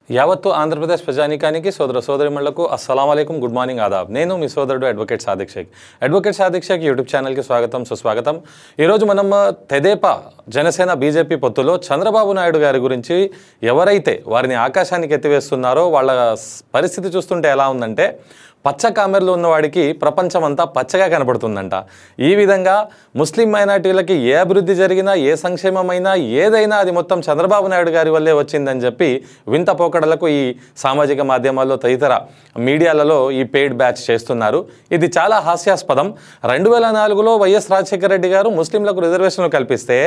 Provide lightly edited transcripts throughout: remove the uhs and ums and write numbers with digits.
యావత్తు ఆంధ్రప్రదేశ్ ప్రజానీకానికి సోదర సోదరిమణులకు అస్సలాము అలైకుం, గుడ్ మార్నింగ్, ఆదాబ్. నేను మీ సోదరుడు advocate Sadiq Sheikh. Advocate Sadiq Sheikh YouTube ఛానల్కి స్వాగతం, సుస్వాగతం. ఈరోజు మనం తెదేపా జనసేన బీజేపీ పొత్తులో చంద్రబాబు నాయుడు గారి గురించి ఎవరైతే వారిని ఆకాశానికి ఎత్తివేస్తున్నారో వాళ్ళ పరిస్థితి చూస్తుంటే ఎలా ఉందంటే, పచ్చ కామెర్లు ఉన్నవాడికి ప్రపంచం అంతా పచ్చగా కనపడుతుందంట. ఈ విధంగా ముస్లిం మైనార్టీలకి ఏ అభివృద్ధి జరిగినా, ఏ సంక్షేమమైనా, ఏదైనా అది మొత్తం చంద్రబాబు నాయుడు గారి వల్లే వచ్చిందని చెప్పి వింత పోకడలకు ఈ సామాజిక మాధ్యమాల్లో తదితర మీడియాలలో ఈ పెయిడ్ బ్యాచ్ చేస్తున్నారు. ఇది చాలా హాస్యాస్పదం. 2004లో వైఎస్ రాజశేఖర రెడ్డి గారు ముస్లింలకు రిజర్వేషన్లు కల్పిస్తే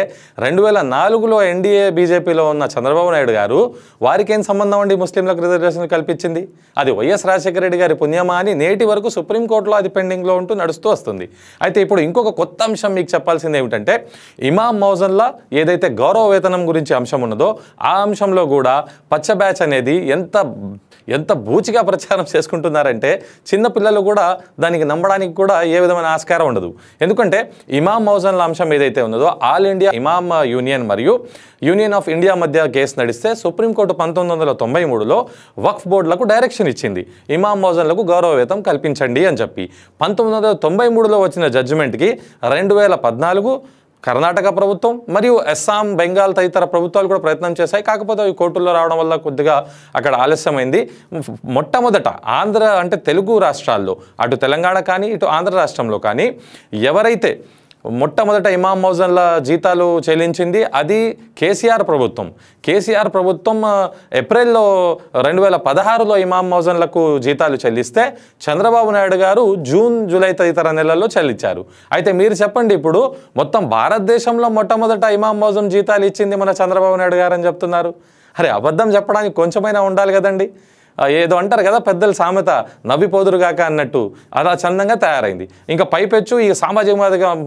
2004లో ఎన్డీఏ బీజేపీలో ఉన్న చంద్రబాబు నాయుడు గారు వారికేం సంబంధం అండి ముస్లింలకు రిజర్వేషన్లు కల్పించింది? అది వైఎస్ రాజశేఖర రెడ్డి గారి పుణ్యమా అని నేటి వరకు సుప్రీంకోర్టులో అది పెండింగ్లో ఉంటూ నడుస్తూ వస్తుంది. అయితే ఇప్పుడు ఇంకొక కొత్త అంశం మీకు చెప్పాల్సింది ఏమిటంటే, ఇమాం మౌజన్లా ఏదైతే గౌరవ వేతనం గురించి అంశం ఉన్నదో ఆ అంశంలో కూడా పచ్చ బ్యాచ్ అనేది ఎంత బూచిగా ప్రచారం చేసుకుంటున్నారంటే చిన్నపిల్లలు కూడా దానికి నమ్మడానికి కూడా ఏ విధమైన ఆస్కారం ఉండదు. ఎందుకంటే ఇమాం మౌజన్ల అంశం ఏదైతే ఉన్నదో ఆల్ ఇండియా ఇమాం యూనియన్ మరియు యూనియన్ ఆఫ్ ఇండియా మధ్య కేసు నడిస్తే సుప్రీంకోర్టు 1993లో వక్ఫ్ బోర్డులకు డైరెక్షన్ ఇచ్చింది, ఇమాం మౌజన్లకు గౌరవ వేతనం కల్పించండి అని చెప్పి. 1993లో వచ్చిన జడ్జిమెంట్కి 2014 కర్ణాటక ప్రభుత్వం మరియు అస్సాం, బెంగాల్ తదితర ప్రభుత్వాలు కూడా ప్రయత్నం చేశాయి. కాకపోతే అవి కోర్టుల్లో రావడం వల్ల కొద్దిగా అక్కడ ఆలస్యమైంది. మొట్టమొదట ఆంధ్ర అంటే తెలుగు రాష్ట్రాల్లో, అటు తెలంగాణ కానీ ఇటు ఆంధ్ర రాష్ట్రంలో కానీ ఎవరైతే మొట్టమొదట ఇమాం మౌజన్ల జీతాలు చెల్లించింది అది కేసీఆర్ ప్రభుత్వం. కేసీఆర్ ప్రభుత్వం ఏప్రిల్లో 2016లో ఇమాం మౌజన్లకు జీతాలు చెల్లిస్తే చంద్రబాబు నాయుడు గారు జూన్, జూలై తదితర నెలల్లో చెల్లించారు. అయితే మీరు చెప్పండి, ఇప్పుడు మొత్తం భారతదేశంలో మొట్టమొదట ఇమాం మౌజన్ జీతాలు ఇచ్చింది మన చంద్రబాబు నాయుడు గారు అని చెప్తున్నారు. అరే, అబద్ధం చెప్పడానికి కొంచెమైనా ఉండాలి కదండి. ఏదో అంటారు కదా పెద్దలు సామెత, నవ్విపోదురుగాక అన్నట్టు అలా చందంగా తయారైంది. ఇంకా పైపెచ్చు ఈ సామాజిక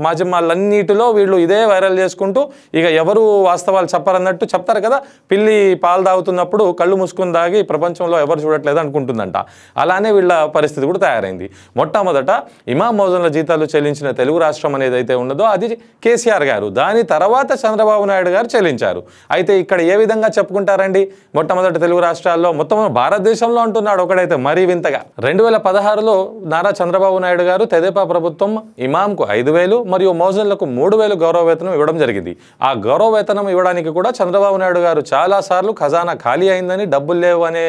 మాధ్యమాలన్నిటిలో వీళ్ళు ఇదే వైరల్ చేసుకుంటూ ఇక ఎవరు వాస్తవాలు చెప్పరన్నట్టు చెప్తారు కదా, పిల్లి పాలు తాగుతున్నప్పుడు కళ్ళు మూసుకుని తాగి ప్రపంచంలో ఎవరు చూడట్లేదు అనుకుంటుందంట. అలానే వీళ్ళ పరిస్థితి కూడా తయారైంది. మొట్టమొదట ఇమాం మౌజన్ల జీతాలు చెల్లించిన తెలుగు రాష్ట్రం అనేది అయితే ఉన్నదో అది కేసీఆర్ గారు, దాని తర్వాత చంద్రబాబు నాయుడు గారు చెల్లించారు. అయితే ఇక్కడ ఏ విధంగా చెప్పుకుంటారండి మొట్టమొదటి తెలుగు రాష్ట్రాల్లో, మొత్తం భారతదేశంలో అంటున్నాడు ఒకడైతే మరీ వింతగా. 2016లో నారా చంద్రబాబు నాయుడు గారు తెదేపా ప్రభుత్వం ఇమాంకు 5,000 మరియు మౌజన్లకు 3,000 గౌరవ వేతనం ఇవ్వడం జరిగింది. ఆ గౌరవ వేతనం ఇవ్వడానికి కూడా చంద్రబాబు నాయుడు గారు చాలాసార్లు ఖజానా ఖాళీ అయిందని, డబ్బులు లేవు అనే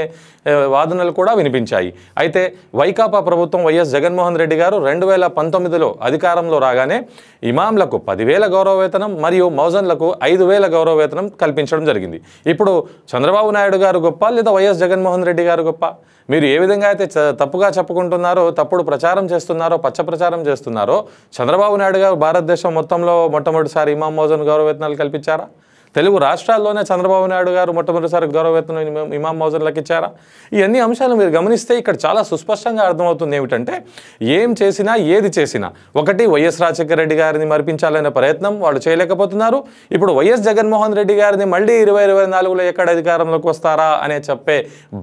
వాదనలు కూడా వినిపించాయి. అయితే వైకాపా ప్రభుత్వం వైఎస్ జగన్మోహన్ రెడ్డి గారు 2019లో అధికారంలో రాగానే ఇమాంలకు 10,000 గౌరవ వేతనం మరియు మౌజన్లకు 5,000 గౌరవ వేతనం కల్పించడం జరిగింది. ఇప్పుడు చంద్రబాబు నాయుడు గారు గొప్ప లేదా వైఎస్ జగన్మోహన్ రెడ్డి గారు గొప్ప? మీరు ఏ విధంగా అయితే తప్పుగా చెప్పుకుంటున్నారో, తప్పుడు ప్రచారం చేస్తున్నారో, పచ్చ ప్రచారం చేస్తున్నారో, చంద్రబాబు నాయుడు గారు భారతదేశం మొత్తంలో మొట్టమొదటిసారి ఇమాం మౌజన్ గౌరవ వేతనాలు కల్పించారా? తెలుగు రాష్ట్రాల్లోనే చంద్రబాబు నాయుడు గారు మొట్టమొదటిసారి గౌరవ వేతనం ఇమాం మౌజన్లకు ఇచ్చారా? ఇవన్నీ అంశాలు మీరు గమనిస్తే ఇక్కడ చాలా సుస్పష్టంగా అర్థమవుతుంది ఏమిటంటే, ఏం చేసినా ఏది చేసినా ఒకటి వైఎస్ రాజశేఖర రెడ్డి గారిని మరిపించాలనే ప్రయత్నం వాళ్ళు చేయలేకపోతున్నారు. ఇప్పుడు వైఎస్ జగన్మోహన్ రెడ్డి గారిని మళ్ళీ 2024లో ఎక్కడ అధికారంలోకి వస్తారా అనే చెప్పే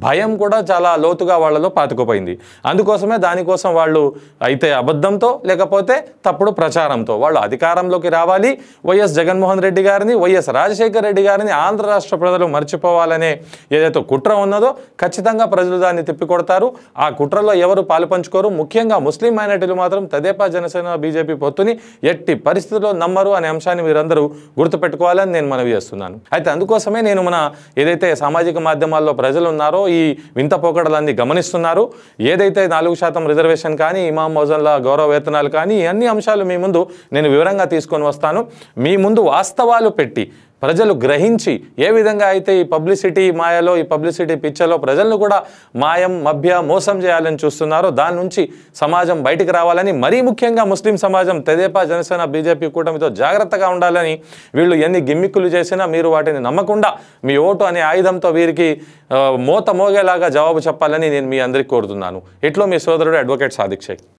భయం కూడా చాలా లోతుగా వాళ్ళలో పాతుకుపోయింది. అందుకోసమే దానికోసం వాళ్ళు అయితే అబద్ధంతో లేకపోతే తప్పుడు ప్రచారంతో వాళ్ళు అధికారంలోకి రావాలి, వైఎస్ జగన్మోహన్ రెడ్డి గారిని, వైఎస్ రాజశేఖర రెడ్డి గారిని ఆంధ్ర రాష్ట్ర ప్రజలు మర్చిపోవాలనే ఏదైతే కుట్ర ఉన్నదో ఖచ్చితంగా ప్రజలు దాన్ని తిప్పికొడతారు. ఆ కుట్రలో ఎవరు పాలుపంచుకోరు. ముఖ్యంగా ముస్లిం మైనార్టీలు మాత్రం తెదేపా జనసేన బీజేపీ పొత్తుని ఎట్టి పరిస్థితుల్లో నమ్మరు అనే అంశాన్ని మీరందరూ గుర్తుపెట్టుకోవాలని నేను మనవి చేస్తున్నాను. అయితే అందుకోసమే నేను మన ఏదైతే సామాజిక మాధ్యమాల్లో ప్రజలు ఉన్నారో ఈ వింత పోకడలన్నీ గమనిస్తున్నారు. ఏదైతే 4% రిజర్వేషన్ కానీ, ఇమాం మౌజన్ల గౌరవ వేతనాలు కానీ, అన్ని అంశాలు మీ ముందు నేను వివరంగా తీసుకొని వస్తాను. మీ ముందు వాస్తవాలు పెట్టి ప్రజలు గ్రహించి ఏ విధంగా అయితే ఈ పబ్లిసిటీ మాయలో, ఈ పబ్లిసిటీ పిచ్చలో ప్రజలను కూడా మోసం చేయాలని చూస్తున్నారో దాని నుంచి సమాజం బయటికి రావాలని, మరీ ముఖ్యంగా ముస్లిం సమాజం తెదేపా జనసేన బీజేపీ కూటమితో జాగ్రత్తగా ఉండాలని, వీళ్ళు ఎన్ని గిమ్మిక్కులు చేసినా మీరు వాటిని నమ్మకుండా మీ ఓటు అనే ఆయుధంతో వీరికి మోగేలాగా జవాబు చెప్పాలని నేను మీ అందరికీ కోరుతున్నాను. ఇట్లో మీ సోదరుడు అడ్వకేట్ సాదిక్ షేక్.